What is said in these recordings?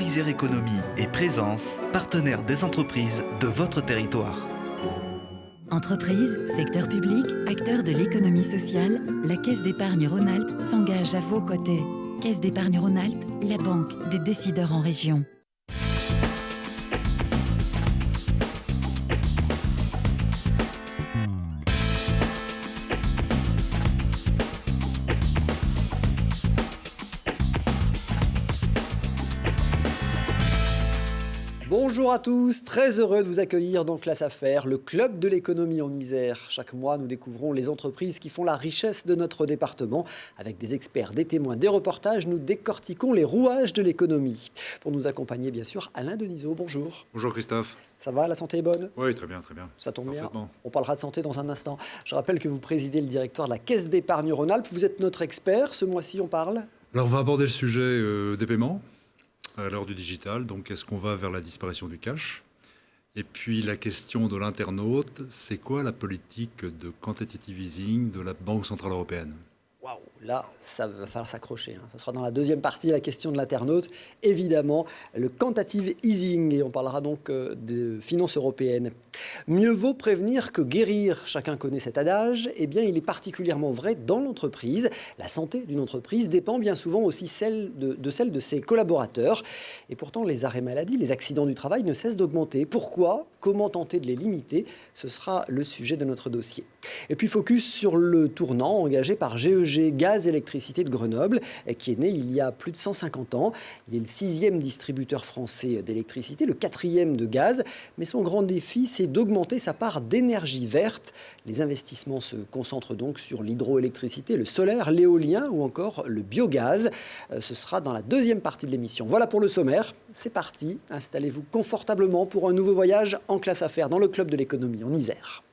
Isère Économie et Présence, partenaire des entreprises de votre territoire. Entreprises, secteur public, acteurs de l'économie sociale, la Caisse d'épargne Rhône-Alpes s'engage à vos côtés. Caisse d'épargne Rhône-Alpes, la banque des décideurs en région. Bonjour à tous, très heureux de vous accueillir dans Classe Affaires, le club de l'économie en Isère. Chaque mois, nous découvrons les entreprises qui font la richesse de notre département. Avec des experts, des témoins, des reportages, nous décortiquons les rouages de l'économie. Pour nous accompagner, bien sûr, Alain Denisot, bonjour. Bonjour Christophe. Ça va, la santé est bonne? Oui, très bien, très bien. Ça tombe bien. Parfaitement. On parlera de santé dans un instant. Je rappelle que vous présidez le directoire de la Caisse d'épargne Rhône-Alpes. Vous êtes notre expert. Ce mois-ci, on parle? Alors, on va aborder le sujet des paiements à l'heure du digital. Donc, est-ce qu'on va vers la disparition du cash? Et puis, la question de l'internaute, c'est quoi la politique de quantitative easing de la Banque Centrale Européenne? Waouh, là, ça va falloir s'accrocher. Ce sera dans la deuxième partie, la question de l'internaute. Évidemment, le quantitative easing. Et on parlera donc de finances européennes. Mieux vaut prévenir que guérir. Chacun connaît cet adage. Eh bien, il est particulièrement vrai dans l'entreprise. La santé d'une entreprise dépend bien souvent aussi celle de ses collaborateurs. Et pourtant, les arrêts maladie, les accidents du travail ne cessent d'augmenter. Pourquoi? Comment tenter de les limiter? Ce sera le sujet de notre dossier. Et puis, focus sur le tournant engagé par GEG Gaz Électricité de Grenoble, qui est né il y a plus de 150 ans. Il est le 6e distributeur français d'électricité, le 4e de gaz. Mais son grand défi, c'est d'augmenter sa part d'énergie verte. Les investissements se concentrent donc sur l'hydroélectricité, le solaire, l'éolien ou encore le biogaz. Ce sera dans la deuxième partie de l'émission. Voilà pour le sommaire. C'est parti. Installez-vous confortablement pour un nouveau voyage en Classe Affaires dans le club de l'économie en Isère.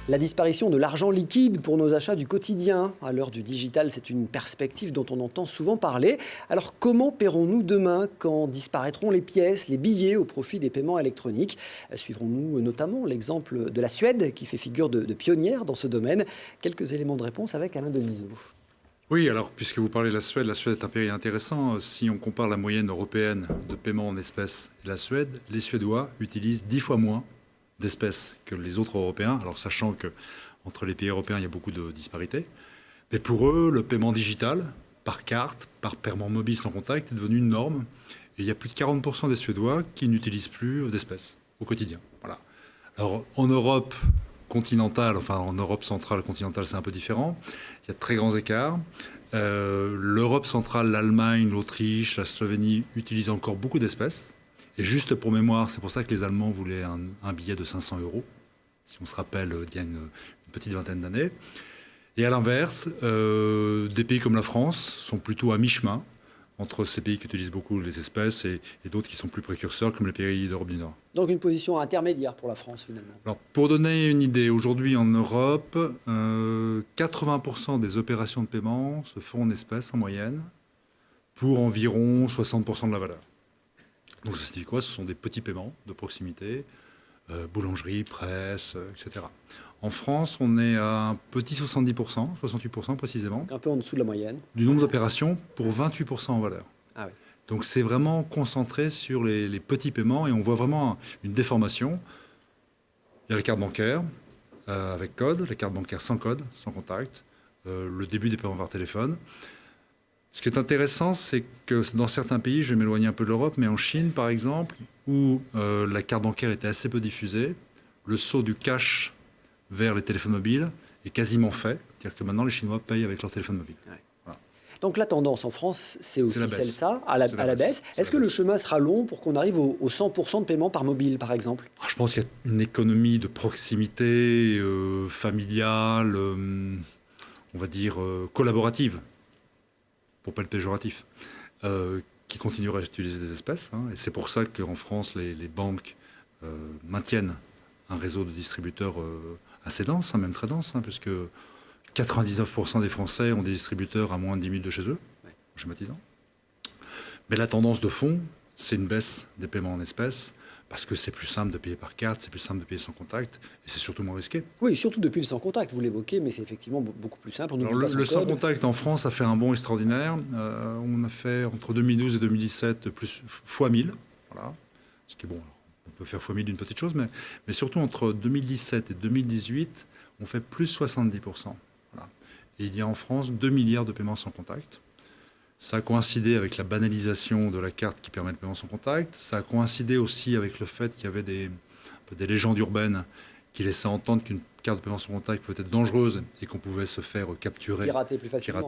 La disparition de l'argent liquide pour nos achats du quotidien. À l'heure du digital, c'est une perspective dont on entend souvent parler. Alors comment paierons-nous demain quand disparaîtront les pièces, les billets au profit des paiements électroniques? Suivrons-nous notamment l'exemple de la Suède qui fait figure de pionnière dans ce domaine? Quelques éléments de réponse avec Alain Denisot. Oui, alors puisque vous parlez de la Suède est un pays intéressant. Si on compare la moyenne européenne de paiement en espèces et la Suède, les Suédois utilisent 10 fois moins d'espèces que les autres Européens, alors sachant qu'entre les pays européens, il y a beaucoup de disparités. Mais pour eux, le paiement digital, par carte, par paiement mobile sans contact, est devenu une norme. Et il y a plus de 40% des Suédois qui n'utilisent plus d'espèces au quotidien. Voilà. Alors en Europe continentale, enfin en Europe centrale, continentale, c'est un peu différent. Il y a de très grands écarts. L'Europe centrale, l'Allemagne, l'Autriche, la Slovénie utilisent encore beaucoup d'espèces. Et juste pour mémoire, c'est pour ça que les Allemands voulaient un billet de 500 €, si on se rappelle, il y a une petite vingtaine d'années. Et à l'inverse, des pays comme la France sont plutôt à mi-chemin entre ces pays qui utilisent beaucoup les espèces et d'autres qui sont plus précurseurs, comme les pays d'Europe du Nord. Donc une position intermédiaire pour la France, finalement. Alors, pour donner une idée, aujourd'hui en Europe, 80% des opérations de paiement se font en espèces en moyenne, pour environ 60% de la valeur. Donc ça signifie quoi? Ce sont des petits paiements de proximité, boulangerie, presse, etc. En France, on est à un petit 70%, 68% précisément. Un peu en dessous de la moyenne. Du nombre d'opérations pour 28% en valeur. Ah oui. Donc c'est vraiment concentré sur les petits paiements et on voit vraiment une déformation. Il y a la carte bancaire avec code, la carte bancaire sans code, sans contact, le début des paiements par téléphone. Ce qui est intéressant, c'est que dans certains pays, je vais m'éloigner un peu de l'Europe, mais en Chine, par exemple, où la carte bancaire était assez peu diffusée, le saut du cash vers les téléphones mobiles est quasiment fait. C'est-à-dire que maintenant, les Chinois payent avec leur téléphone mobile. Ouais. Voilà. Donc la tendance en France, c'est aussi celle-là, à la baisse. Est-ce que le chemin sera long pour qu'on arrive au 100% de paiement par mobile, par exemple? Je pense qu'il y a une économie de proximité familiale, on va dire collaborative, pour pas le péjoratif, qui continuera à utiliser des espèces. Et c'est pour ça qu'en France, les banques maintiennent un réseau de distributeurs assez dense, même très dense, puisque 99% des Français ont des distributeurs à moins de 10 minutes de chez eux, en schématisant. Mais la tendance de fond, c'est une baisse des paiements en espèces, parce que c'est plus simple de payer par carte, c'est plus simple de payer sans contact, et c'est surtout moins risqué. Oui, surtout depuis le sans contact, vous l'évoquez, mais c'est effectivement beaucoup plus simple. Alors, le sans contact en France a fait un bond extraordinaire. On a fait entre 2012 et 2017 fois 1000. Voilà. Ce qui est bon, on peut faire fois 1000 d'une petite chose, mais surtout entre 2017 et 2018, on fait plus 70%. Voilà. Et il y a en France 2 milliards de paiements sans contact. Ça a coïncidé avec la banalisation de la carte qui permet le paiement sans contact. Ça a coïncidé aussi avec le fait qu'il y avait des légendes urbaines qui laissaient entendre qu'une carte de paiement sans contact pouvait être dangereuse et qu'on pouvait se faire capturer, pirater plus facilement.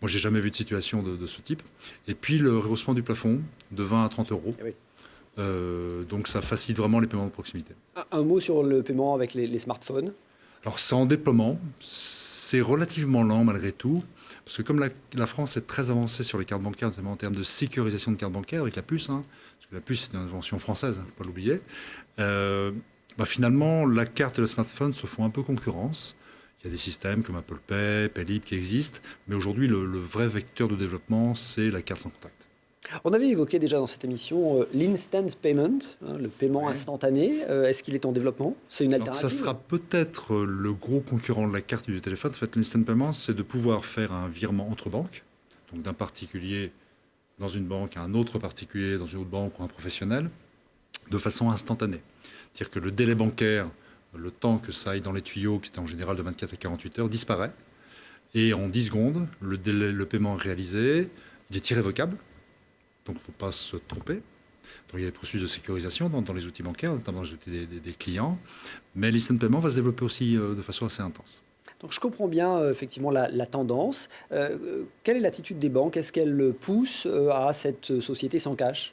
Moi, j'ai jamais vu de situation de ce type. Et puis, le rehaussement du plafond de 20 à 30 euros. Oui. Donc, ça facilite vraiment les paiements de proximité. Un mot sur le paiement avec les smartphones. Alors, c'est en déploiement. C'est relativement lent malgré tout. Parce que comme la France est très avancée sur les cartes bancaires, notamment en termes de sécurisation de cartes bancaires avec la puce, parce que la puce c'est une invention française, il ne faut pas l'oublier, finalement la carte et le smartphone se font un peu concurrence. Il y a des systèmes comme Apple Pay, Paylib qui existent, mais aujourd'hui le vrai vecteur de développement c'est la carte sans contact. On avait évoqué déjà dans cette émission l'instant payment, le paiement instantané. Est-ce qu'il est en développement? C'est une alternative? Ça sera peut-être le gros concurrent de la carte et du téléphone. En fait, l'instant payment, c'est de pouvoir faire un virement entre banques, donc d'un particulier dans une banque à un autre particulier dans une autre banque ou un professionnel, de façon instantanée. C'est-à-dire que le délai bancaire, le temps que ça aille dans les tuyaux, qui est en général de 24 à 48 heures, disparaît. Et en 10 secondes, le paiement est réalisé, il est irrévocable. Donc, il ne faut pas se tromper. Donc, il y a des processus de sécurisation dans les outils bancaires, notamment dans les outils des clients. Mais l'instant paiement va se développer aussi de façon assez intense. Donc, je comprends bien effectivement la tendance. Quelle est l'attitude des banques? Est-ce qu'elles poussent à cette société sans cash?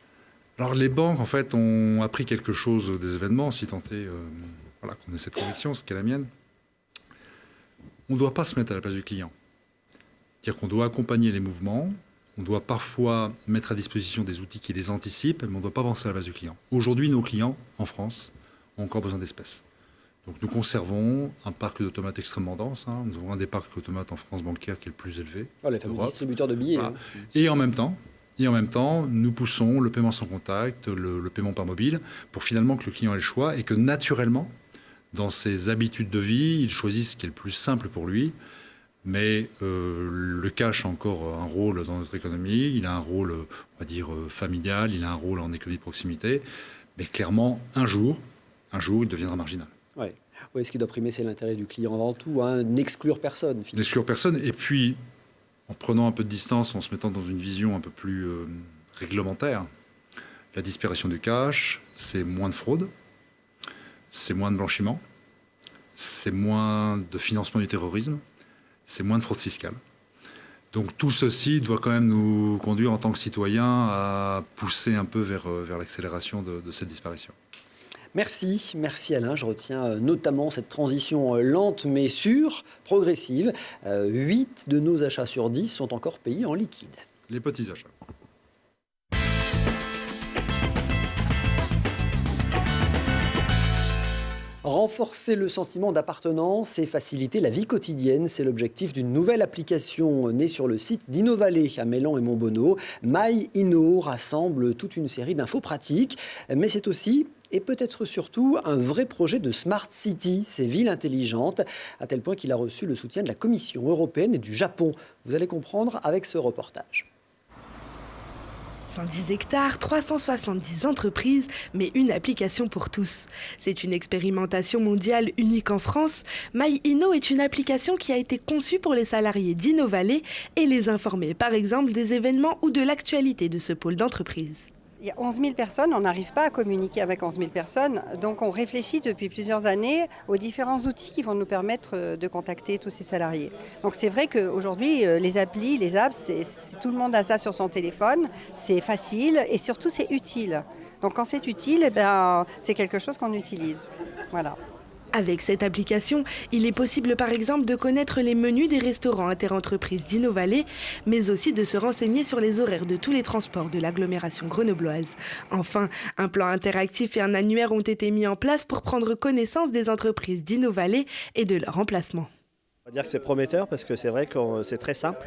Alors, les banques, en fait, ont appris quelque chose des événements, si tant est qu'on ait cette conviction, ce qui est la mienne. On ne doit pas se mettre à la place du client. C'est-à-dire qu'on doit accompagner les mouvements. On doit parfois mettre à disposition des outils qui les anticipent, mais on ne doit pas penser à la base du client. Aujourd'hui, nos clients, en France, ont encore besoin d'espèces. Donc nous conservons un parc d'automates extrêmement dense. Nous avons un des parcs d'automates en France bancaire qui est le plus élevé. Les fameux distributeurs de billets. Voilà. Et en même temps, nous poussons le paiement sans contact, le paiement par mobile, pour finalement que le client ait le choix et que naturellement, dans ses habitudes de vie, il choisisse ce qui est le plus simple pour lui. Mais le cash a encore un rôle dans notre économie, il a un rôle, on va dire, familial, il a un rôle en économie de proximité, mais clairement, un jour, il deviendra marginal. Oui, ce qui doit primer, c'est l'intérêt du client avant tout, n'exclure personne. N'exclure personne, et puis, en prenant un peu de distance, en se mettant dans une vision un peu plus réglementaire, la disparition du cash, c'est moins de fraude, c'est moins de blanchiment, c'est moins de financement du terrorisme, c'est moins de fraude fiscale. Donc tout ceci doit quand même nous conduire en tant que citoyens à pousser un peu vers l'accélération de cette disparition. Merci Alain. Je retiens notamment cette transition lente mais sûre, progressive. 8 de nos achats sur 10 sont encore payés en liquide. Les petits achats. Renforcer le sentiment d'appartenance et faciliter la vie quotidienne, c'est l'objectif d'une nouvelle application née sur le site d'Innovalet à Mélan et Montbonneau. MyInno rassemble toute une série d'infos pratiques, mais c'est aussi et peut-être surtout un vrai projet de Smart City, ces villes intelligentes, à tel point qu'il a reçu le soutien de la Commission européenne et du Japon. Vous allez comprendre avec ce reportage. 110 hectares, 370 entreprises, mais une application pour tous. C'est une expérimentation mondiale unique en France. MyInno est une application qui a été conçue pour les salariés d'Innovalet et les informer, par exemple, des événements ou de l'actualité de ce pôle d'entreprise. Il y a 11 000 personnes, on n'arrive pas à communiquer avec 11 000 personnes, donc on réfléchit depuis plusieurs années aux différents outils qui vont nous permettre de contacter tous ces salariés. Donc c'est vrai qu'aujourd'hui, les applis, les apps, tout le monde a ça sur son téléphone, c'est facile et surtout c'est utile. Donc quand c'est utile, c'est quelque chose qu'on utilise. Voilà. Avec cette application, il est possible par exemple de connaître les menus des restaurants interentreprises d'Innovalet, mais aussi de se renseigner sur les horaires de tous les transports de l'agglomération grenobloise. Enfin, un plan interactif et un annuaire ont été mis en place pour prendre connaissance des entreprises d'Innovalet et de leur emplacement. On va dire que c'est prometteur parce que c'est vrai que c'est très simple,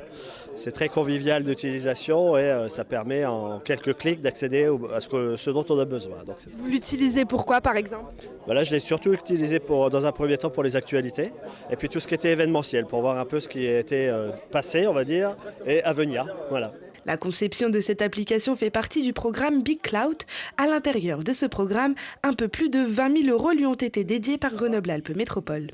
c'est très convivial d'utilisation et ça permet en quelques clics d'accéder à ce dont on a besoin. Donc, Vous l'utilisez pourquoi, par exemple? voilà, je l'ai surtout utilisé dans un premier temps pour les actualités et puis tout ce qui était événementiel, pour voir un peu ce qui était passé, on va dire, et à venir. Voilà. La conception de cette application fait partie du programme Big Cloud. À l'intérieur de ce programme, un peu plus de 20 000 € lui ont été dédiés par Grenoble-Alpes Métropole.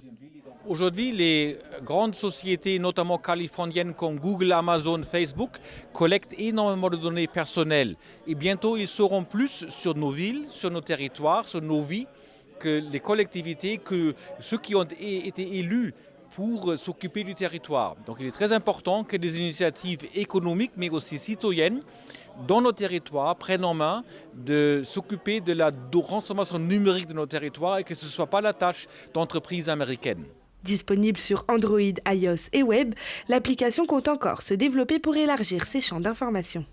Aujourd'hui, les grandes sociétés, notamment californiennes comme Google, Amazon, Facebook, collectent énormément de données personnelles. Et bientôt, ils sauront plus sur nos villes, sur nos territoires, sur nos vies, que les collectivités, que ceux qui ont été élus pour s'occuper du territoire. Donc il est très important que des initiatives économiques, mais aussi citoyennes, dans nos territoires, prennent en main de s'occuper de la transformation numérique de nos territoires et que ce ne soit pas la tâche d'entreprises américaines. Disponible sur Android, iOS et web, l'application compte encore se développer pour élargir ses champs d'information.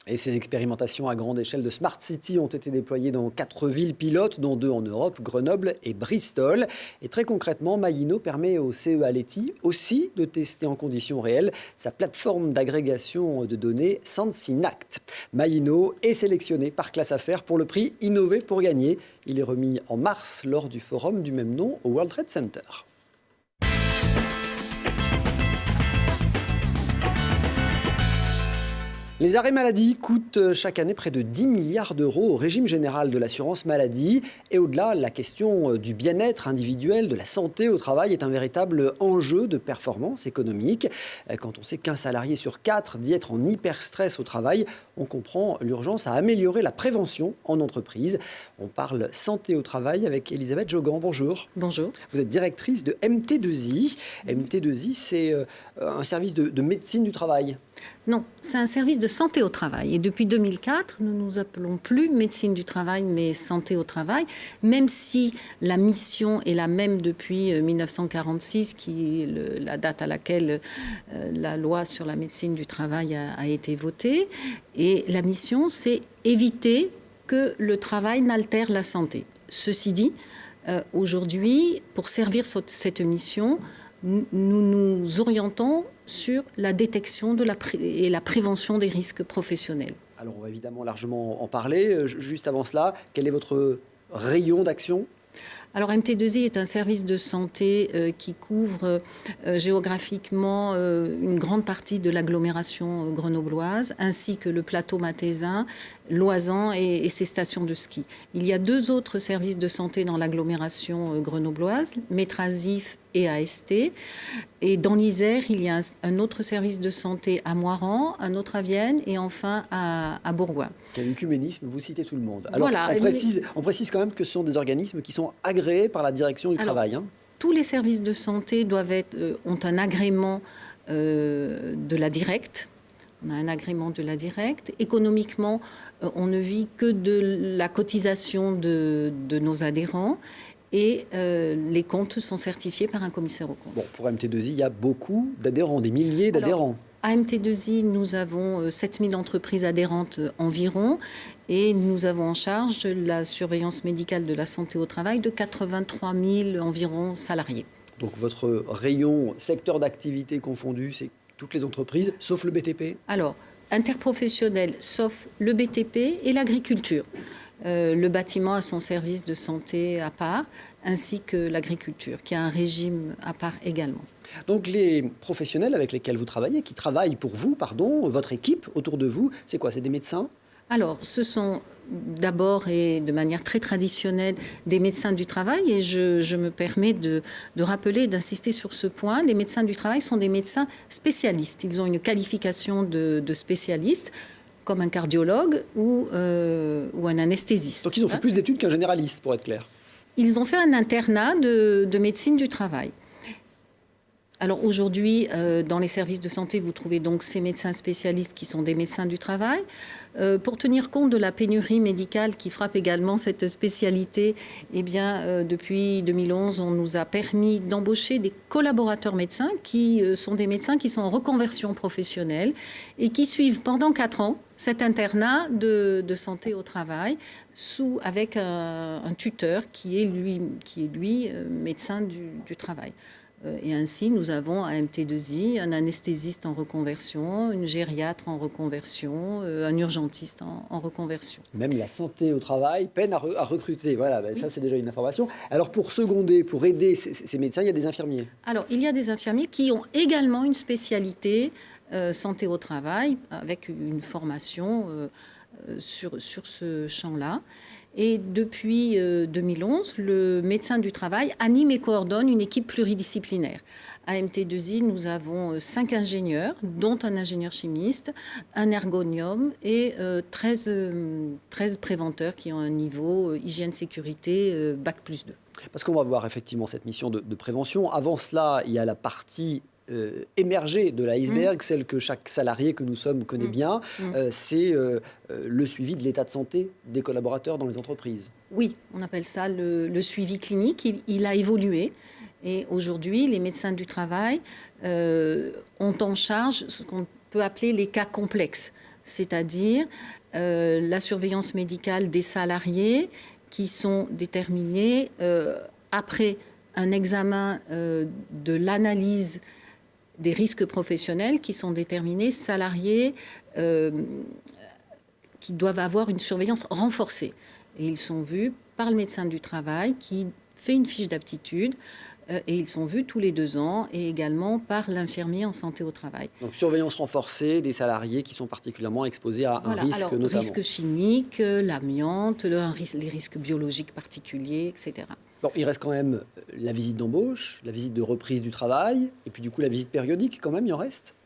Et ces expérimentations à grande échelle de Smart City ont été déployées dans 4 villes pilotes, dont 2 en Europe, Grenoble et Bristol. Et très concrètement, MyInno permet au CEA Leti aussi de tester en conditions réelles sa plateforme d'agrégation de données SensiNact. MyInno est sélectionné par Classe Affaires pour le prix Innover pour gagner. Il est remis en mars lors du forum du même nom au World Trade Center. Les arrêts maladie coûtent chaque année près de 10 milliards d'euros au régime général de l'assurance maladie. Et au-delà, la question du bien-être individuel, de la santé au travail est un véritable enjeu de performance économique. Quand on sait qu'un salarié sur 4 dit être en hyper-stress au travail, on comprend l'urgence à améliorer la prévention en entreprise. On parle santé au travail avec Elisabeth Jogan. Bonjour. Bonjour. Vous êtes directrice de MT2I. MT2I, c'est un service de médecine du travail. Non, c'est un service de santé au travail. Et depuis 2004, nous ne nous appelons plus médecine du travail, mais santé au travail, même si la mission est la même depuis 1946, qui est la date à laquelle la loi sur la médecine du travail a été votée. Et la mission, c'est éviter que le travail n'altère la santé. Ceci dit, aujourd'hui, pour servir cette mission, nous nous orientons sur la détection et la prévention des risques professionnels. Alors on va évidemment largement en parler. Juste avant cela, quel est votre rayon d'action ? Alors MT2I est un service de santé qui couvre géographiquement une grande partie de l'agglomération grenobloise, ainsi que le plateau mathésin, Loisan et ses stations de ski. Il y a 2 autres services de santé dans l'agglomération grenobloise, Métrasif et AST. Et dans l'Isère, il y a un autre service de santé à Moiran, un autre à Vienne et enfin à Bourgoin. Quel écuménisme, vous citez tout le monde. Alors, voilà, on précise quand même que ce sont des organismes qui sont agréés par la direction du travail. Tous les services de santé ont un agrément de la directe. On a un agrément de la directe. Économiquement, on ne vit que de la cotisation de nos adhérents. Et les comptes sont certifiés par un commissaire aux comptes. Bon, pour MT2I, il y a beaucoup d'adhérents, des milliers d'adhérents. À MT2I, nous avons 7000 entreprises adhérentes environ et nous avons en charge la surveillance médicale de la santé au travail de 83 000 environ salariés. Donc votre rayon, secteur d'activité confondu, c'est toutes les entreprises, sauf le BTP ? Alors, interprofessionnel, sauf le BTP et l'agriculture. Le bâtiment a son service de santé à part, ainsi que l'agriculture, qui a un régime à part également. Donc les professionnels avec lesquels vous travaillez, qui travaillent pour vous, votre équipe autour de vous, c'est quoi ? C'est des médecins ? Alors, ce sont d'abord et de manière très traditionnelle des médecins du travail et je me permets de rappeler, d'insister sur ce point. Les médecins du travail sont des médecins spécialistes. Ils ont une qualification de spécialiste, comme un cardiologue ou un anesthésiste. Donc ils ont fait plus d'études qu'un généraliste, pour être clair. Ils ont fait un internat de médecine du travail. Alors aujourd'hui, dans les services de santé, vous trouvez donc ces médecins spécialistes qui sont des médecins du travail. Pour tenir compte de la pénurie médicale qui frappe également cette spécialité, eh bien, depuis 2011, on nous a permis d'embaucher des collaborateurs médecins qui sont des médecins qui sont en reconversion professionnelle et qui suivent pendant 4 ans cet internat de santé au travail avec un tuteur qui est lui médecin du travail. Et ainsi, nous avons à MT2I un anesthésiste en reconversion, une gériatre en reconversion, un urgentiste en reconversion. Même la santé au travail peine à recruter. Voilà, ben ça c'est déjà une information. Alors pour seconder, pour aider ces médecins, il y a des infirmiers. Alors il y a des infirmiers qui ont également une spécialité santé au travail avec une formation sur ce champ-là. Et depuis 2011, le médecin du travail anime et coordonne une équipe pluridisciplinaire. À MT2I, nous avons 5 ingénieurs, dont un ingénieur chimiste, un ergonium et 13 préventeurs qui ont un niveau hygiène-sécurité Bac+2. Parce qu'on va voir effectivement cette mission de prévention. Avant cela, il y a la partie émergée de l'iceberg, celle que chaque salarié que nous sommes connaît bien, c'est le suivi de l'état de santé des collaborateurs dans les entreprises. Oui, on appelle ça le suivi clinique. Il a évolué et aujourd'hui, les médecins du travail ont en charge ce qu'on peut appeler les cas complexes, c'est-à-dire la surveillance médicale des salariés qui sont déterminés après un examen de l'analyse des risques professionnels qui sont déterminés salariés qui doivent avoir une surveillance renforcée. Et ils sont vus par le médecin du travail qui fait une fiche d'aptitude et ils sont vus tous les 2 ans et également par l'infirmier en santé au travail. Donc surveillance renforcée des salariés qui sont particulièrement exposés à un risque alors, notamment. Risque chimique, l'amiante, les risques biologiques particuliers, etc. Bon, il reste quand même la visite d'embauche, la visite de reprise du travail, et puis du coup la visite périodique quand même, il en reste ?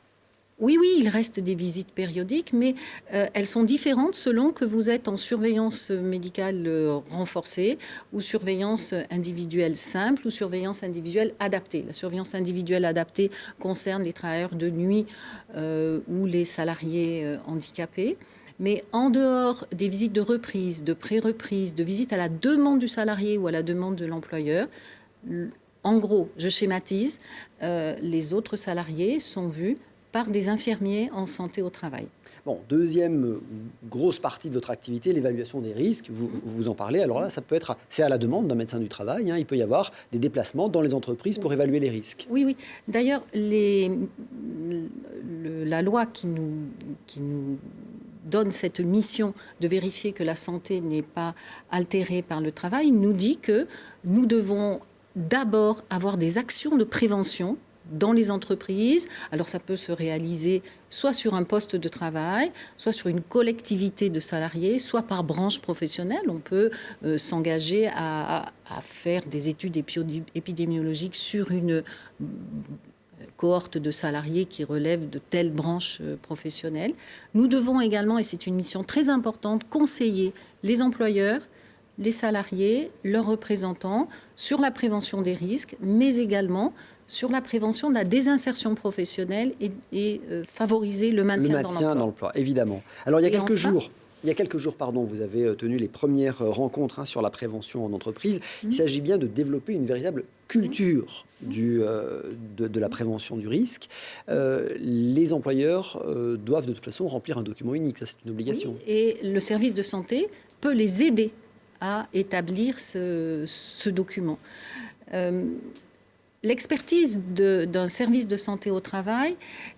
Oui, il reste des visites périodiques, mais elles sont différentes selon que vous êtes en surveillance médicale renforcée ou surveillance individuelle simple ou surveillance individuelle adaptée. La surveillance individuelle adaptée concerne les travailleurs de nuit ou les salariés handicapés. Mais en dehors des visites de reprise, de pré-reprise, de visites à la demande du salarié ou à la demande de l'employeur, en gros, je schématise, les autres salariés sont vus par des infirmiers en santé au travail. Bon, deuxième grosse partie de votre activité, l'évaluation des risques, vous en parlez. Alors là, c'est à la demande d'un médecin du travail. Il peut y avoir des déplacements dans les entreprises pour évaluer les risques. Oui. D'ailleurs, la loi qui nous donne cette mission de vérifier que la santé n'est pas altérée par le travail, nous dit que nous devons d'abord avoir des actions de prévention dans les entreprises. Alors ça peut se réaliser soit sur un poste de travail, soit sur une collectivité de salariés, soit par branche professionnelle. On peut s'engager à faire des études épidémiologiques sur une cohorte de salariés qui relèvent de telle branche professionnelle. Nous devons également, et c'est une mission très importante, conseiller les employeurs, les salariés, leurs représentants sur la prévention des risques, mais également sur la prévention de la désinsertion professionnelle et favoriser le maintien dans l'emploi. Évidemment. Alors il y a quelques jours, vous avez tenu les premières rencontres sur la prévention en entreprise. Il s'agit bien de développer une véritable culture de la prévention du risque. Les employeurs doivent de toute façon remplir un document unique, ça c'est une obligation. Oui, et le service de santé peut les aider à établir ce document. L'expertise d'un service de santé au travail,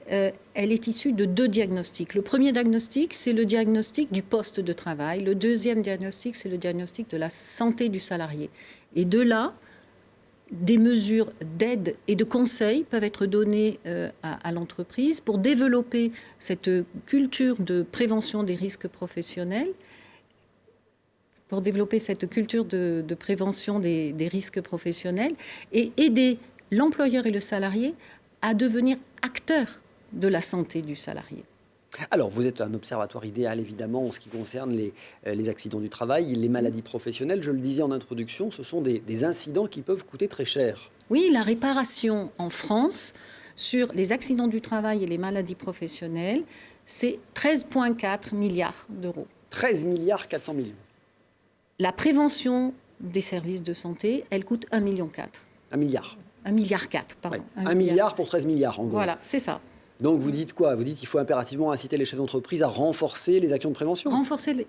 elle est issue de 2 diagnostics. Le premier diagnostic, c'est le diagnostic du poste de travail. Le deuxième diagnostic, c'est le diagnostic de la santé du salarié. Et de là, des mesures d'aide et de conseil peuvent être données à l'entreprise pour développer cette culture de prévention des risques professionnels, pour développer cette culture de prévention des risques professionnels et aider l'employeur et le salarié à devenir acteurs de la santé du salarié. Alors, vous êtes un observatoire idéal, évidemment, en ce qui concerne les accidents du travail, les maladies professionnelles. Je le disais en introduction, ce sont des incidents qui peuvent coûter très cher. Oui, la réparation en France sur les accidents du travail et les maladies professionnelles, c'est 13,4 milliards d'euros. 13 milliards 400 millions. La prévention des services de santé, elle coûte 1,4 million. 1 milliard. 1,4 milliard, pardon. Ouais. 1 milliard pour 13 milliards, en gros. Voilà, c'est ça. Donc vous dites quoi? Vous dites qu'il faut impérativement inciter les chefs d'entreprise à renforcer les actions de prévention.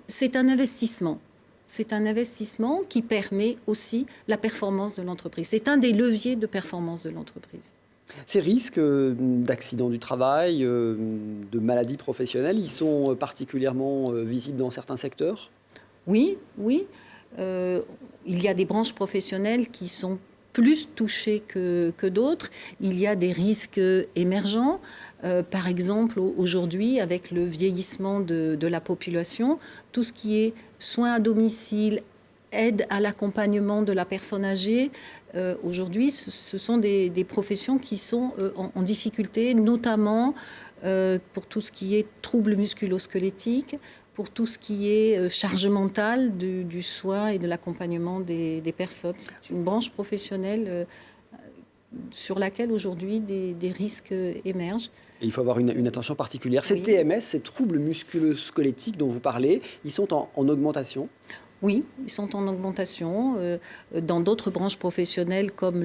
C'est un investissement. C'est un investissement qui permet aussi la performance de l'entreprise. C'est un des leviers de performance de l'entreprise. Ces risques d'accidents du travail, de maladies professionnelles, ils sont particulièrement visibles dans certains secteurs? Oui. Il y a des branches professionnelles qui sont plus touchées que d'autres. Il y a des risques émergents. Par exemple, aujourd'hui, avec le vieillissement de la population, tout ce qui est soins à domicile, aide à l'accompagnement de la personne âgée, aujourd'hui, ce sont des professions qui sont en difficulté, notamment pour tout ce qui est troubles musculo-squelettiques, pour tout ce qui est charge mentale du soin et de l'accompagnement des personnes. C'est une branche professionnelle sur laquelle aujourd'hui des risques émergent. Et il faut avoir une attention particulière. Ces Oui. TMS, ces troubles musculo-squelettiques dont vous parlez, ils sont en augmentation? Oui, ils sont en augmentation. Dans d'autres branches professionnelles comme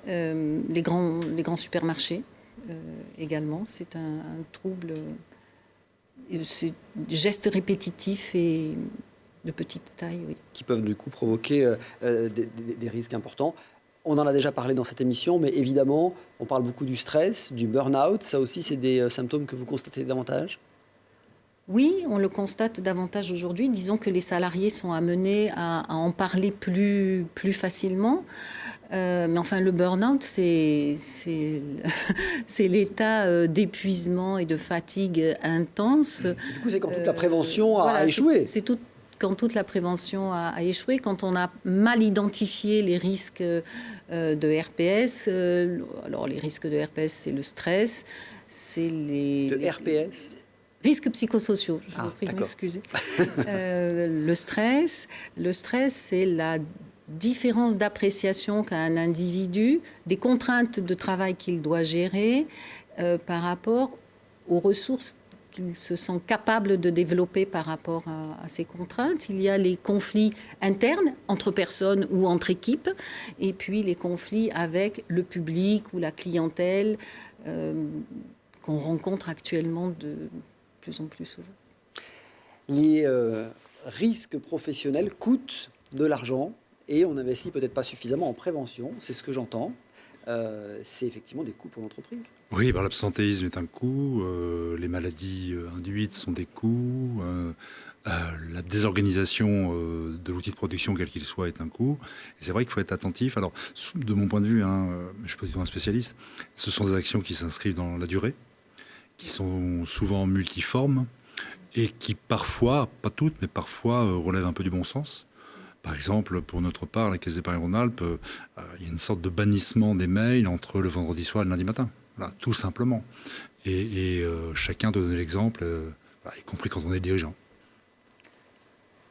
les grands supermarchés également, c'est un trouble, c'est gestes répétitifs et de petite taille. Oui. Qui peuvent du coup provoquer des risques importants. On en a déjà parlé dans cette émission, mais évidemment, on parle beaucoup du stress, du burn-out. Ça aussi, c'est des symptômes que vous constatez davantage? Oui, on le constate davantage aujourd'hui. Disons que les salariés sont amenés à en parler plus facilement. Mais enfin, le burn-out, c'est l'état d'épuisement et de fatigue intense. Du coup, c'est quand toute la prévention a échoué. C'est quand toute la prévention a échoué, quand on a mal identifié les risques de RPS. Alors, les risques de RPS, c'est le stress, c'est RPS risques psychosociaux, je vous prie de m'excuser. Le stress, c'est la différence d'appréciation qu'a un individu des contraintes de travail qu'il doit gérer par rapport aux ressources qu'il se sent capable de développer par rapport à ces contraintes. Il y a les conflits internes entre personnes ou entre équipes, et puis les conflits avec le public ou la clientèle qu'on rencontre actuellement de plus en plus souvent. Les risques professionnels coûtent de l'argent et on n'investit peut-être pas suffisamment en prévention, c'est ce que j'entends. C'est effectivement des coûts pour l'entreprise. Oui, l'absentéisme est un coût, les maladies induites sont des coûts, la désorganisation de l'outil de production, quel qu'il soit, est un coût. Et c'est vrai qu'il faut être attentif. Alors, de mon point de vue, je ne suis pas du tout un spécialiste, ce sont des actions qui s'inscrivent dans la durée, qui sont souvent multiformes et qui parfois, pas toutes, mais parfois relèvent un peu du bon sens. Par exemple, pour notre part, la Caisse d'épargne Rhône-Alpes, il y a une sorte de bannissement des mails entre le vendredi soir et le lundi matin. Voilà, tout simplement. Et chacun doit donner l'exemple, y compris quand on est le dirigeant.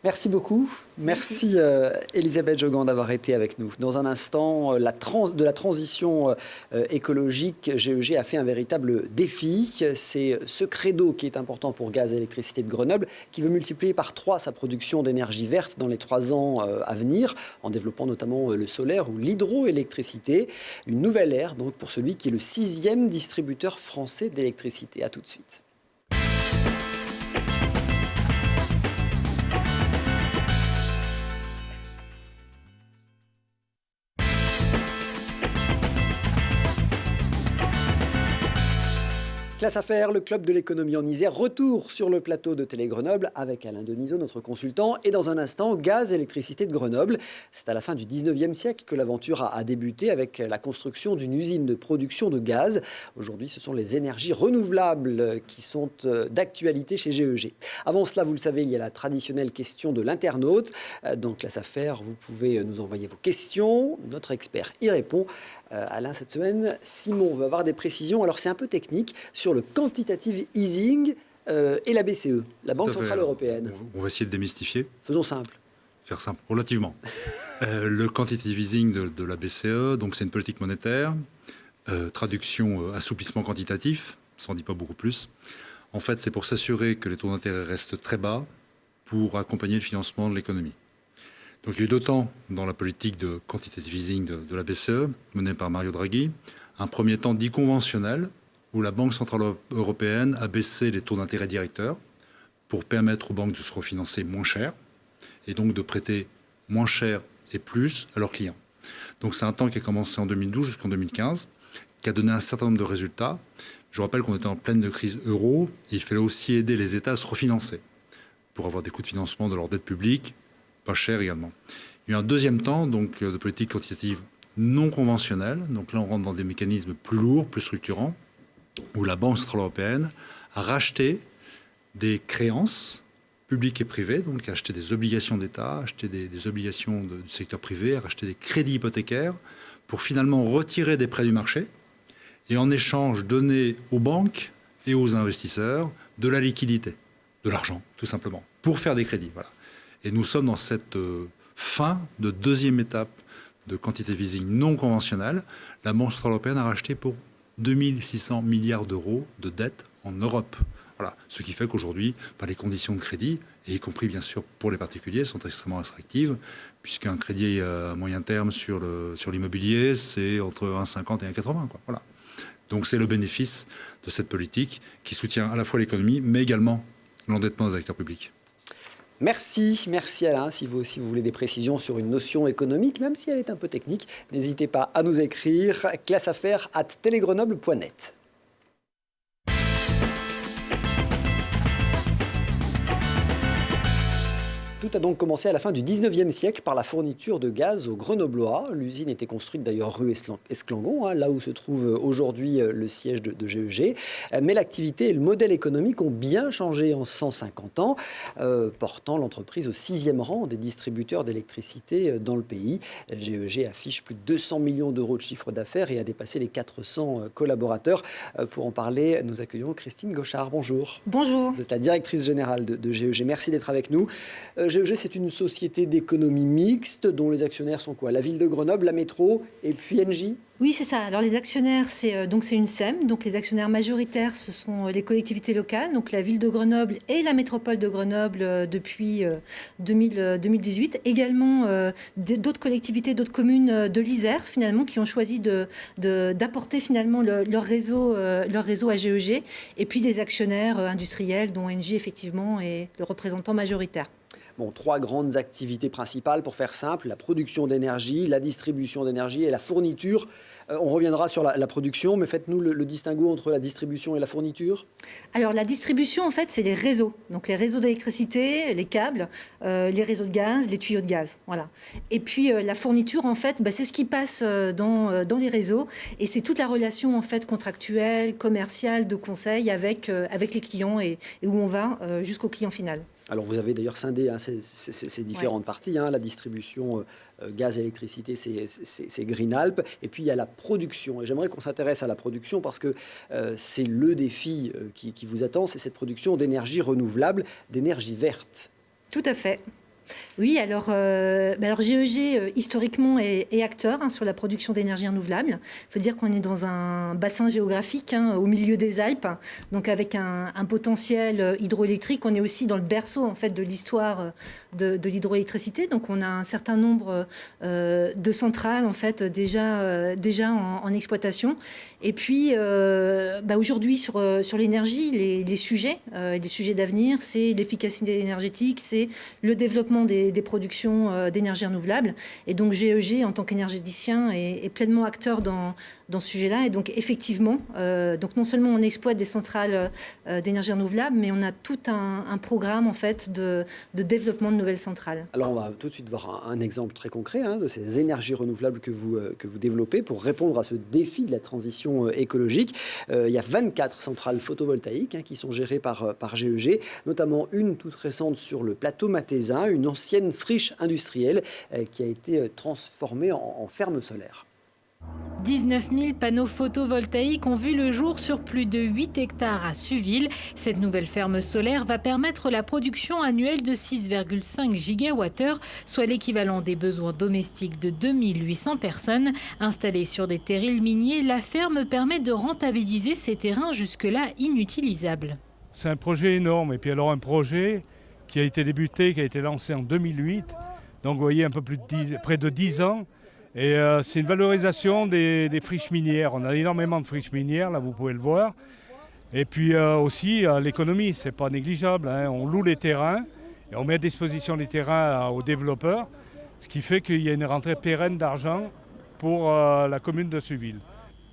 Merci beaucoup. Merci Elisabeth Jogan d'avoir été avec nous. Dans un instant, de la transition écologique, GEG a fait un véritable défi. C'est ce credo qui est important pour Gaz et Électricité de Grenoble, qui veut multiplier par 3 sa production d'énergie verte dans les 3 ans à venir, en développant notamment le solaire ou l'hydroélectricité. Une nouvelle ère donc pour celui qui est le 6e distributeur français d'électricité. À tout de suite. Classe Affaires, le club de l'économie en Isère, retour sur le plateau de Télé Grenoble avec Alain Denisot, notre consultant, et dans un instant, Gaz et Électricité de Grenoble. C'est à la fin du 19e siècle que l'aventure a débuté avec la construction d'une usine de production de gaz. Aujourd'hui, ce sont les énergies renouvelables qui sont d'actualité chez GEG. Avant cela, vous le savez, il y a la traditionnelle question de l'internaute. Dans Classe Affaires, vous pouvez nous envoyer vos questions. Notre expert y répond. Alain, cette semaine, Simon veut avoir des précisions. Alors, c'est un peu technique sur le quantitative easing et la BCE, la Banque Centrale Européenne. On va essayer de démystifier. Faisons simple. Faire simple, relativement. Le quantitative easing de la BCE, donc c'est une politique monétaire. Traduction assouplissement quantitatif, ça n'en dit pas beaucoup plus. En fait, c'est pour s'assurer que les taux d'intérêt restent très bas pour accompagner le financement de l'économie. Donc il y a eu 2 temps dans la politique de quantitative easing de la BCE, menée par Mario Draghi. Un premier temps dit conventionnel, où la Banque Centrale Européenne a baissé les taux d'intérêt directeurs pour permettre aux banques de se refinancer moins cher et donc de prêter moins cher et plus à leurs clients. Donc c'est un temps qui a commencé en 2012 jusqu'en 2015, qui a donné un certain nombre de résultats. Je rappelle qu'on était en pleine de crise euro et il fallait aussi aider les États à se refinancer pour avoir des coûts de financement de leur dette publique pas cher également. Il y a eu un deuxième temps donc, de politique quantitative non conventionnelle. Donc là, on rentre dans des mécanismes plus lourds, plus structurants, où la Banque Centrale Européenne a racheté des créances publiques et privées, donc a acheté des obligations d'État, acheté des obligations du secteur privé, a racheté des crédits hypothécaires pour finalement retirer des prêts du marché et en échange donner aux banques et aux investisseurs de la liquidité, de l'argent tout simplement, pour faire des crédits. Voilà. Et nous sommes dans cette fin de deuxième étape de quantitative easing non conventionnelle. La Banque Centrale Européenne a racheté pour 2600 milliards d'euros de dettes en Europe. Voilà. Ce qui fait qu'aujourd'hui, les conditions de crédit, et y compris bien sûr pour les particuliers, sont extrêmement restrictives, puisqu'un crédit à moyen terme sur l'immobilier, c'est entre 1,50 et 1,80. Voilà. Donc c'est le bénéfice de cette politique qui soutient à la fois l'économie, mais également l'endettement des acteurs publics. Merci Alain. Si vous aussi vous voulez des précisions sur une notion économique, même si elle est un peu technique, n'hésitez pas à nous écrire classeaffaires@telegrenoble.net. Tout a donc commencé à la fin du 19e siècle par la fourniture de gaz aux Grenoblois. L'usine était construite d'ailleurs rue Esclangon, là où se trouve aujourd'hui le siège de GEG. Mais l'activité et le modèle économique ont bien changé en 150 ans, portant l'entreprise au 6e rang des distributeurs d'électricité dans le pays. GEG affiche plus de 200 millions d'euros de chiffre d'affaires et a dépassé les 400 collaborateurs. Pour en parler, nous accueillons Christine Gauchard. Bonjour. Bonjour. Vous êtes la directrice générale de GEG. Merci d'être avec nous. GEG, c'est une société d'économie mixte dont les actionnaires sont quoi? La ville de Grenoble, la métro et puis Engie? Oui, c'est ça. Alors les actionnaires, c'est une SEM. Donc les actionnaires majoritaires, ce sont les collectivités locales, donc la ville de Grenoble et la métropole de Grenoble depuis 2018. Également d'autres collectivités, d'autres communes de l'Isère finalement qui ont choisi d'apporter finalement leur réseau à GEG. Et puis des actionnaires industriels dont Engie effectivement est le représentant majoritaire. Bon, 3 grandes activités principales, pour faire simple, la production d'énergie, la distribution d'énergie et la fourniture. On reviendra sur la production, mais faites-nous le distinguo entre la distribution et la fourniture. Alors la distribution, en fait, c'est les réseaux. Donc les réseaux d'électricité, les câbles, les réseaux de gaz, les tuyaux de gaz. Voilà. Et puis la fourniture, en fait, c'est ce qui passe dans les réseaux. Et c'est toute la relation, en fait, contractuelle, commerciale, de conseil avec les clients et où on va jusqu'au client final. Alors vous avez d'ailleurs scindé ces différentes parties. La distribution gaz et électricité, c'est Greenalp. Et puis il y a la production. Et j'aimerais qu'on s'intéresse à la production parce que c'est le défi qui vous attend. C'est cette production d'énergie renouvelable, d'énergie verte. Tout à fait. Oui, alors GEG, historiquement, est acteur sur la production d'énergie renouvelable. Il faut dire qu'on est dans un bassin géographique au milieu des Alpes, donc avec un potentiel hydroélectrique. On est aussi dans le berceau en fait, de l'histoire de l'hydroélectricité. Donc on a un certain nombre de centrales en fait, déjà en exploitation. Et puis aujourd'hui, sur l'énergie, les sujets d'avenir, c'est l'efficacité énergétique, c'est le développement des productions d'énergie renouvelable. Et donc GEG, en tant qu'énergéticien, est pleinement acteur dans ce sujet-là. Et donc effectivement, donc non seulement on exploite des centrales d'énergie renouvelable, mais on a tout un programme en fait, de développement de nouvelles centrales. Alors on va tout de suite voir un exemple très concret de ces énergies renouvelables que vous développez pour répondre à ce défi de la transition écologique. Il y a 24 centrales photovoltaïques qui sont gérées par GEG, notamment une toute récente sur le plateau mathésin, une ancienne friche industrielle qui a été transformée en ferme solaire. 19 000 panneaux photovoltaïques ont vu le jour sur plus de 8 hectares à Suville. Cette nouvelle ferme solaire va permettre la production annuelle de 6,5 gigawattheures, soit l'équivalent des besoins domestiques de 2800 personnes. Installée sur des terrils miniers, la ferme permet de rentabiliser ces terrains jusque-là inutilisables. C'est un projet énorme, et puis alors un projet qui a été débuté, qui a été lancé en 2008, donc vous voyez un peu près de 10 ans. Et c'est une valorisation des friches minières. On a énormément de friches minières, là vous pouvez le voir. Et puis aussi l'économie, c'est pas négligeable, hein. On loue les terrains et on met à disposition les terrains aux développeurs, ce qui fait qu'il y a une rentrée pérenne d'argent pour la commune de Suville.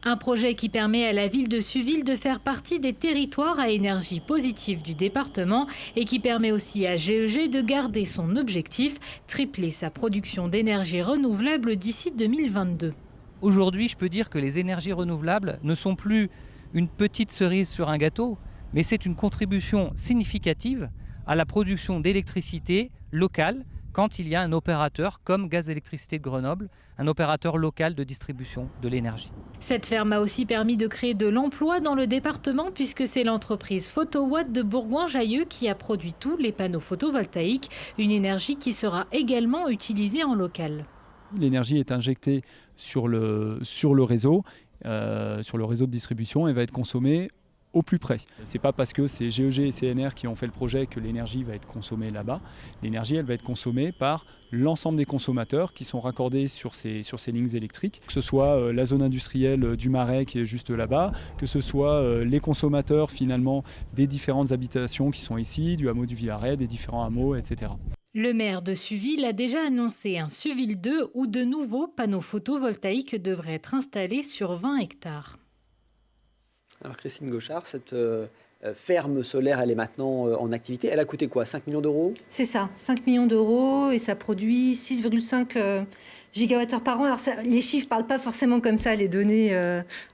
Un projet qui permet à la ville de Suville de faire partie des territoires à énergie positive du département et qui permet aussi à GEG de garder son objectif, tripler sa production d'énergie renouvelable d'ici 2022. Aujourd'hui, je peux dire que les énergies renouvelables ne sont plus une petite cerise sur un gâteau, mais c'est une contribution significative à la production d'électricité locale quand il y a un opérateur comme Gaz Électricité de Grenoble, un opérateur local de distribution de l'énergie. Cette ferme a aussi permis de créer de l'emploi dans le département puisque c'est l'entreprise Photowatt de Bourgoin-Jallieu qui a produit tous les panneaux photovoltaïques, une énergie qui sera également utilisée en local. L'énergie est injectée sur le réseau de distribution et va être consommée au plus près. Ce n'est pas parce que c'est GEG et CNR qui ont fait le projet que l'énergie va être consommée là-bas. L'énergie, elle va être consommée par l'ensemble des consommateurs qui sont raccordés sur ces lignes électriques, que ce soit la zone industrielle du Marais qui est juste là-bas, que ce soit les consommateurs finalement des différentes habitations qui sont ici, du hameau du Villaret, des différents hameaux, etc. Le maire de Suville a déjà annoncé un Suville 2 où de nouveaux panneaux photovoltaïques devraient être installés sur 20 hectares. Alors Christine Gauchard, cette ferme solaire, elle est maintenant en activité. Elle a coûté quoi, 5 millions d'euros? C'est ça, 5 millions d'euros et ça produit 6,5 gigawattheures par an. Alors les chiffres ne parlent pas forcément comme ça, les données.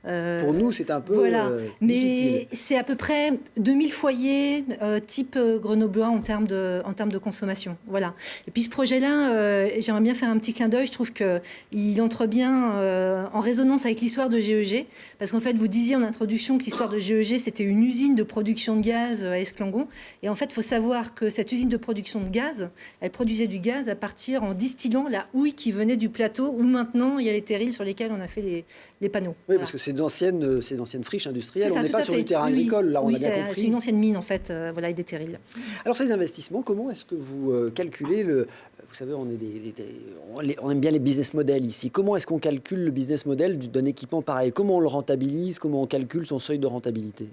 Pour nous, c'est un peu difficile. Mais c'est à peu près 2000 foyers type grenoblois en termes de consommation. Voilà. Et puis ce projet-là, j'aimerais bien faire un petit clin d'œil. Je trouve qu'il entre bien en résonance avec l'histoire de GEG. Parce qu'en fait, vous disiez en introduction que l'histoire de GEG, c'était une usine de production de gaz à Esclangon. Et en fait, il faut savoir que cette usine de production de gaz, elle produisait du gaz à partir en distillant la houille qui venait du plateau où maintenant il y a les terrils sur lesquels on a fait les panneaux. Oui, voilà. Parce que c'est d'anciennes friches industrielles, on n'est pas sur du terrain agricole, là on a bien compris. C'est une ancienne mine en fait, voilà, et des terrils. Alors ces investissements, comment est-ce que vous calculez Vous savez, on aime bien les business models ici. Comment est-ce qu'on calcule le business model d'un équipement pareil? Comment on le rentabilise? Comment on calcule son seuil de rentabilité?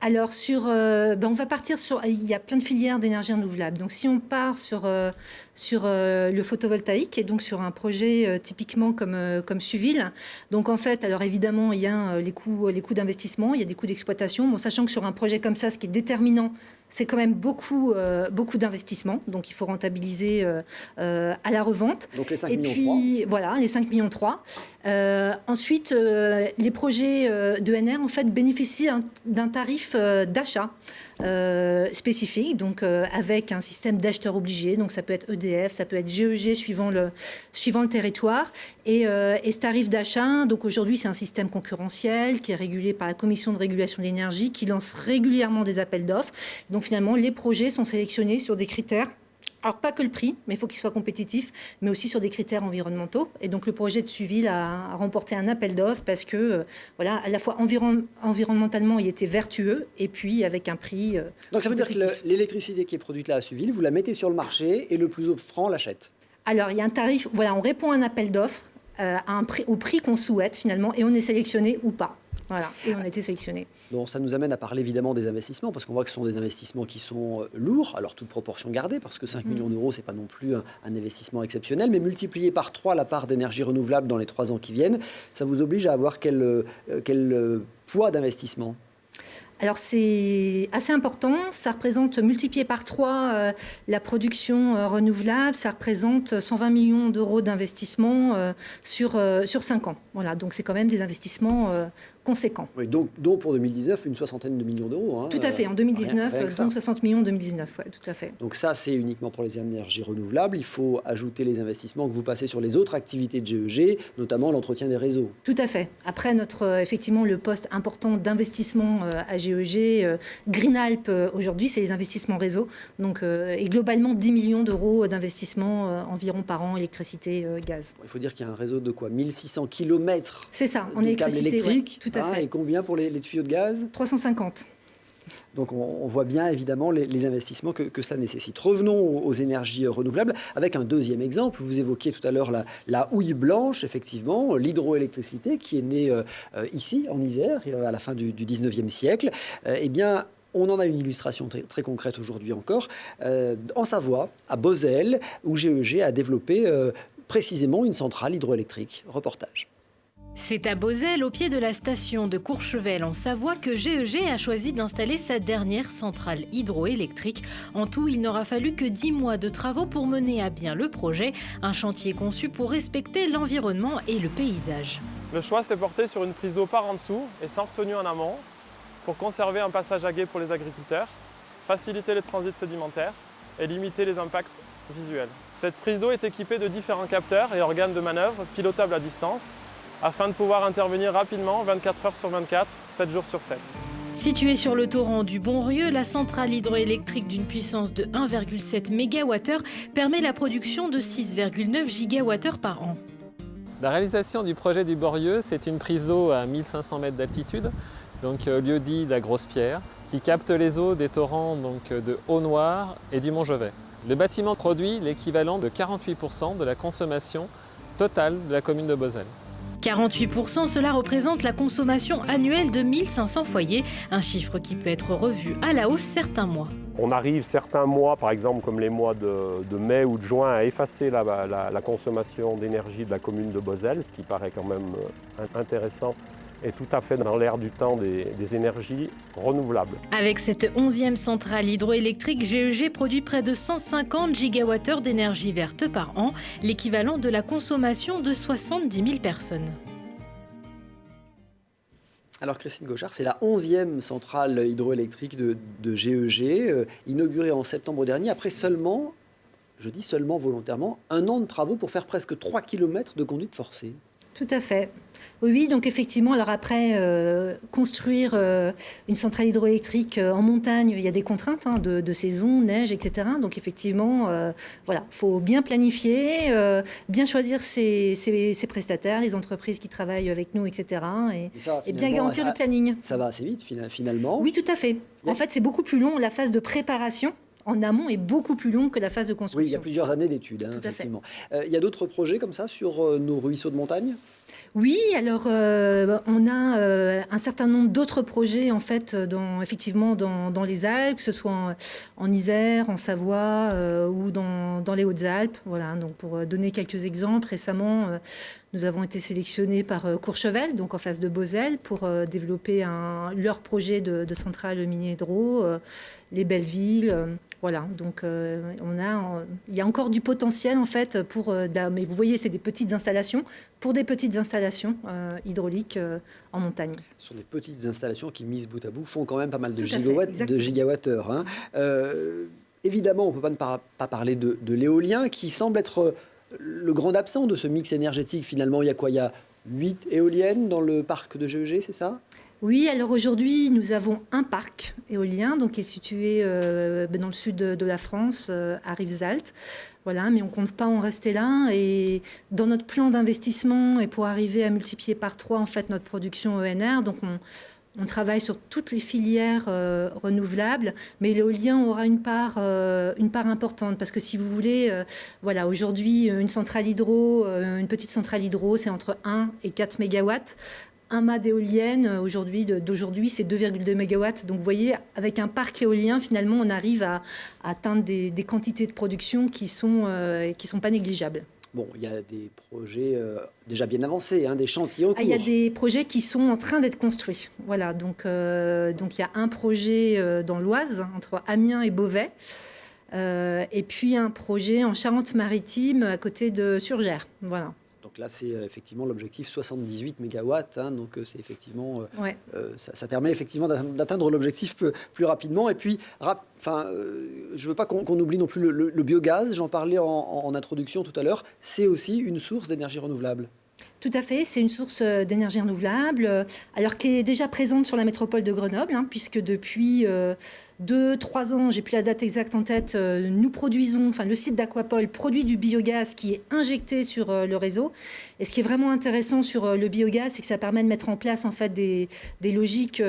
Alors, on va partir sur... Il y a plein de filières d'énergie renouvelable. Donc, si on part sur le photovoltaïque, et donc sur un projet typiquement comme Suville, donc en fait, alors évidemment, il y a les coûts d'investissement, il y a des coûts d'exploitation. Bon, sachant que sur un projet comme ça, ce qui est déterminant, c'est quand même beaucoup d'investissement. Donc, il faut rentabiliser à la revente. Donc, les 5 millions. Et puis, voilà, les 5 millions 3. Ensuite, les projets d'ENR, en fait, bénéficient d'un tarif d'achat spécifique, donc avec un système d'acheteurs obligés. Donc, ça peut être EDF, ça peut être GEG suivant le territoire. Et ce tarif d'achat, donc aujourd'hui, c'est un système concurrentiel qui est régulé par la Commission de régulation de l'énergie, qui lance régulièrement des appels d'offres. Donc, finalement, les projets sont sélectionnés sur des critères. Alors, pas que le prix, mais il faut qu'il soit compétitif, mais aussi sur des critères environnementaux. Et donc, le projet de Suville a remporté un appel d'offres parce que, voilà, à la fois environnementalement, il était vertueux et puis avec un prix Donc, ça veut dire que l'électricité qui est produite là à Suville, vous la mettez sur le marché et le plus offrant l'achète? Alors, il y a un tarif, voilà, on répond à un appel d'offres au prix qu'on souhaite finalement et on est sélectionné ou pas. Voilà, et on a été sélectionné. Bon, ça nous amène à parler évidemment des investissements, parce qu'on voit que ce sont des investissements qui sont lourds, alors toute proportion gardée, parce que 5 millions d'euros, ce n'est pas non plus un investissement exceptionnel, mais multiplié par 3 la part d'énergie renouvelable dans les 3 ans qui viennent, ça vous oblige à avoir quel poids d'investissement? Alors c'est assez important, ça représente multiplié par 3 la production renouvelable, ça représente 120 millions d'euros d'investissement sur 5 ans. Voilà, donc c'est quand même des investissements conséquent. Oui, donc pour 2019, une soixantaine de millions d'euros. Tout à fait, en 2019, dont 60 millions en 2019, ouais, tout à fait. Donc ça, c'est uniquement pour les énergies renouvelables. Il faut ajouter les investissements que vous passez sur les autres activités de GEG, notamment l'entretien des réseaux. Tout à fait. Après, effectivement, le poste important d'investissement à GEG, Greenalp, aujourd'hui, c'est les investissements réseau. Donc, et globalement, 10 millions d'euros d'investissement environ par an, électricité, gaz. Il faut dire qu'il y a un réseau de quoi, 1600 km. C'est ça, en électricité. Électrique, ouais, tout à fait. Et combien pour les tuyaux de gaz? 350. Donc on voit bien évidemment les investissements que cela nécessite. Revenons aux énergies renouvelables avec un deuxième exemple. Vous évoquiez tout à l'heure la houille blanche, effectivement, l'hydroélectricité qui est née ici, en Isère, à la fin du 19e siècle. Eh bien, on en a une illustration très concrète aujourd'hui encore, en Savoie, à Beauzelle, où GEG a développé précisément une centrale hydroélectrique. Reportage. C'est à Beauzelle, au pied de la station de Courchevel en Savoie, que GEG a choisi d'installer sa dernière centrale hydroélectrique. En tout, il n'aura fallu que 10 mois de travaux pour mener à bien le projet, un chantier conçu pour respecter l'environnement et le paysage. Le choix s'est porté sur une prise d'eau par en dessous et sans retenue en amont pour conserver un passage à gué pour les agriculteurs, faciliter le transit sédimentaire et limiter les impacts visuels. Cette prise d'eau est équipée de différents capteurs et organes de manœuvre pilotables à distance, afin de pouvoir intervenir rapidement 24 heures sur 24, 7 jours sur 7. Située sur le torrent du Bonrieux, la centrale hydroélectrique d'une puissance de 1,7 MWh permet la production de 6,9 GWh par an. La réalisation du projet du Bonrieux, c'est une prise d'eau à 1500 mètres d'altitude, donc lieu dit la Grosse Pierre, qui capte les eaux des torrents de Haut-Noir et du Montgevet. Le bâtiment produit l'équivalent de 48% de la consommation totale de la commune de Beauzelle. 48%, cela représente la consommation annuelle de 1500 foyers, un chiffre qui peut être revu à la hausse certains mois. On arrive certains mois, par exemple comme les mois de mai ou de juin, à effacer la consommation d'énergie de la commune de Beauzelle, ce qui paraît quand même intéressant et tout à fait dans l'air du temps des énergies renouvelables. Avec cette 11e centrale hydroélectrique, GEG produit près de 150 GWh d'énergie verte par an, l'équivalent de la consommation de 70 000 personnes. Alors Christine Gauchard, c'est la 11e centrale hydroélectrique de GEG, inaugurée en septembre dernier, après seulement, je dis seulement volontairement, 1 an de travaux pour faire presque 3 km de conduite forcée. Tout à fait. Oui, donc effectivement, alors après, construire une centrale hydroélectrique en montagne, il y a des contraintes de saison, neige, etc. Donc effectivement, voilà, il faut bien planifier, bien choisir ses prestataires, les entreprises qui travaillent avec nous, etc. Et bien garantir le planning. Ça va assez vite finalement. Oui, tout à fait. En fait, c'est beaucoup plus long, la phase de préparation en amont est beaucoup plus longue que la phase de construction. Oui, il y a plusieurs années d'études, effectivement. Il y a d'autres projets comme ça sur nos ruisseaux de montagne ? Oui, alors on a un certain nombre d'autres projets en fait, effectivement dans les Alpes, que ce soit en Isère, en Savoie ou dans les Hautes-Alpes. Voilà, donc pour donner quelques exemples, récemment, nous avons été sélectionnés par Courchevel, donc en face de Beauzelle, pour développer leur projet de centrale mini-hydro, les Bellevilles. Voilà, donc il y a encore du potentiel en fait mais vous voyez, c'est des petites installations, pour des petites installations hydrauliques en montagne. Ce sont des petites installations qui, mises bout à bout, font quand même pas mal de gigawattheures. Évidemment, on ne peut pas parler de l'éolien qui semble être le grand absent de ce mix énergétique. Finalement, il y a quoi ? Il y a 8 éoliennes dans le parc de GEG, c'est ça ? Oui, alors aujourd'hui, nous avons un parc éolien donc, qui est situé dans le sud de la France, à Rivesaltes. Voilà, mais on ne compte pas en rester là. Et dans notre plan d'investissement, et pour arriver à multiplier par 3 en fait, notre production ENR, donc on travaille sur toutes les filières renouvelables, mais l'éolien aura une part importante. Parce que si vous voulez, voilà, aujourd'hui, une petite centrale hydro, c'est entre 1 et 4 mégawatts. Un mât d'éolienne, d'aujourd'hui, c'est 2,2 MW. Donc, vous voyez, avec un parc éolien, finalement, on arrive à atteindre des quantités de production qui sont pas négligeables. Bon, il y a des projets déjà bien avancés, des chantiers en cours. Il y a des projets qui sont en train d'être construits. Voilà, donc il y a un projet dans l'Oise, entre Amiens et Beauvais, et puis un projet en Charente-Maritime, à côté de Surgères. Voilà. Donc là, c'est effectivement l'objectif 78 mégawatts. Donc c'est effectivement, ça permet effectivement d'atteindre l'objectif plus rapidement. Et puis, je ne veux pas qu'on oublie non plus le biogaz. J'en parlais en introduction tout à l'heure. C'est aussi une source d'énergie renouvelable. Tout à fait, c'est une source d'énergie renouvelable, alors qui est déjà présente sur la métropole de Grenoble, puisque depuis 2-3 ans, j'ai plus la date exacte en tête, nous produisons, le site d'Aquapol produit du biogaz qui est injecté sur le réseau. Et ce qui est vraiment intéressant sur le biogaz, c'est que ça permet de mettre en place en fait des logiques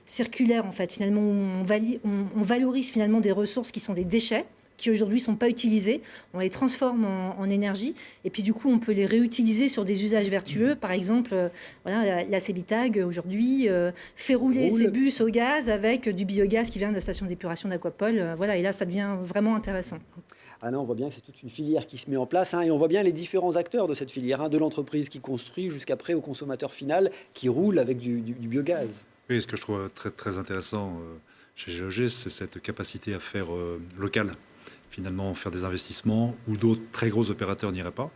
circulaires. En fait, finalement, on valorise finalement des ressources qui sont des déchets, qui aujourd'hui ne sont pas utilisés, on les transforme en énergie, et puis du coup on peut les réutiliser sur des usages vertueux. Par exemple, la Cébitag aujourd'hui fait rouler ses bus au gaz avec du biogaz qui vient de la station d'épuration d'Aquapol. Et là ça devient vraiment intéressant. On voit bien que c'est toute une filière qui se met en place, et on voit bien les différents acteurs de cette filière, de l'entreprise qui construit jusqu'après au consommateur final qui roule avec du biogaz. Oui, ce que je trouve très, très intéressant chez GEG, c'est cette capacité à faire local. Finalement, faire des investissements où d'autres très gros opérateurs n'iraient pas.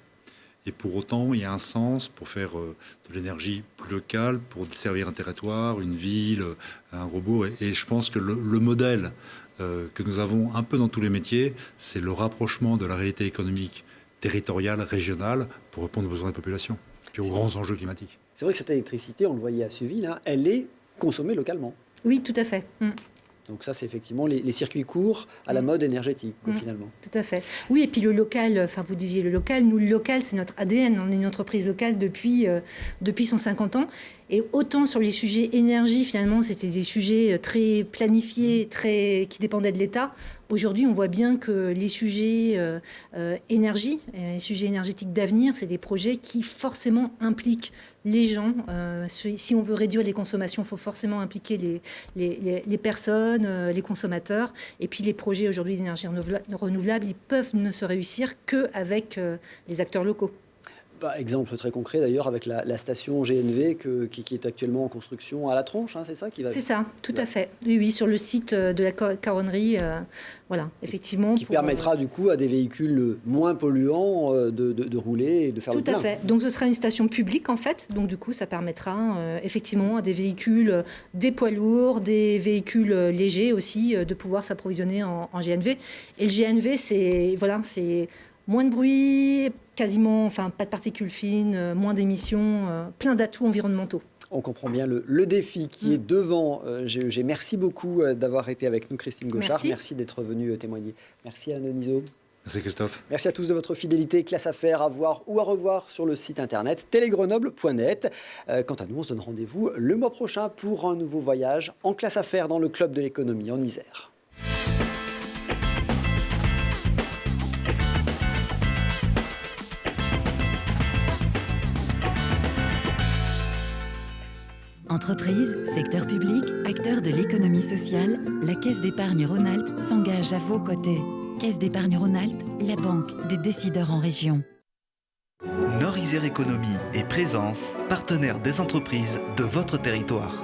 Et pour autant, il y a un sens pour faire de l'énergie plus locale, pour desservir un territoire, une ville, un robot. Et je pense que le modèle que nous avons un peu dans tous les métiers, c'est le rapprochement de la réalité économique territoriale, régionale, pour répondre aux besoins des populations, puis aux grands enjeux climatiques. C'est vrai que cette électricité, on le voyait à Suville, elle est consommée localement. Oui, tout à fait. Donc ça, c'est effectivement les circuits courts à la mode énergétique, finalement. Tout à fait. Oui, et puis le local, vous disiez le local, nous, le local, c'est notre ADN. On est une entreprise locale depuis 150 ans. Et autant sur les sujets énergie, finalement, c'était des sujets très planifiés, qui dépendaient de l'État. Aujourd'hui, on voit bien que les sujets énergie, les sujets énergétiques d'avenir, c'est des projets qui forcément impliquent les gens. Si on veut réduire les consommations, il faut forcément impliquer les personnes, les consommateurs. Et puis les projets aujourd'hui d'énergie renouvelable, ils peuvent ne se réussir qu'avec les acteurs locaux. Exemple très concret d'ailleurs avec la station GNV qui est actuellement en construction à La Tronche, c'est ça qui va... C'est ça, tout à fait. Oui, sur le site de la caronnerie, effectivement. Qui permettra du coup à des véhicules moins polluants de rouler et de faire le plein. Tout à fait. Donc ce sera une station publique en fait. Donc du coup ça permettra effectivement à des véhicules, des poids lourds, des véhicules légers aussi de pouvoir s'approvisionner en GNV. Et le GNV c'est moins de bruit, quasiment, pas de particules fines, moins d'émissions, plein d'atouts environnementaux. On comprend bien le défi qui est devant GEG. Merci beaucoup d'avoir été avec nous, Christine Gauchard. Merci d'être venue témoigner. Merci Anne Denisot. Merci Christophe. Merci à tous de votre fidélité. Classe à faire, à voir ou à revoir sur le site internet télégrenoble.net. Quant à nous, on se donne rendez-vous le mois prochain pour un nouveau voyage en classe à faire dans le club de l'économie en Isère. Entreprises, secteur public, acteurs de l'économie sociale, la Caisse d'épargne Rhône-Alpes s'engage à vos côtés. Caisse d'épargne Rhône-Alpes, la banque des décideurs en région. Nord-Isère Économie et Présence, partenaires des entreprises de votre territoire.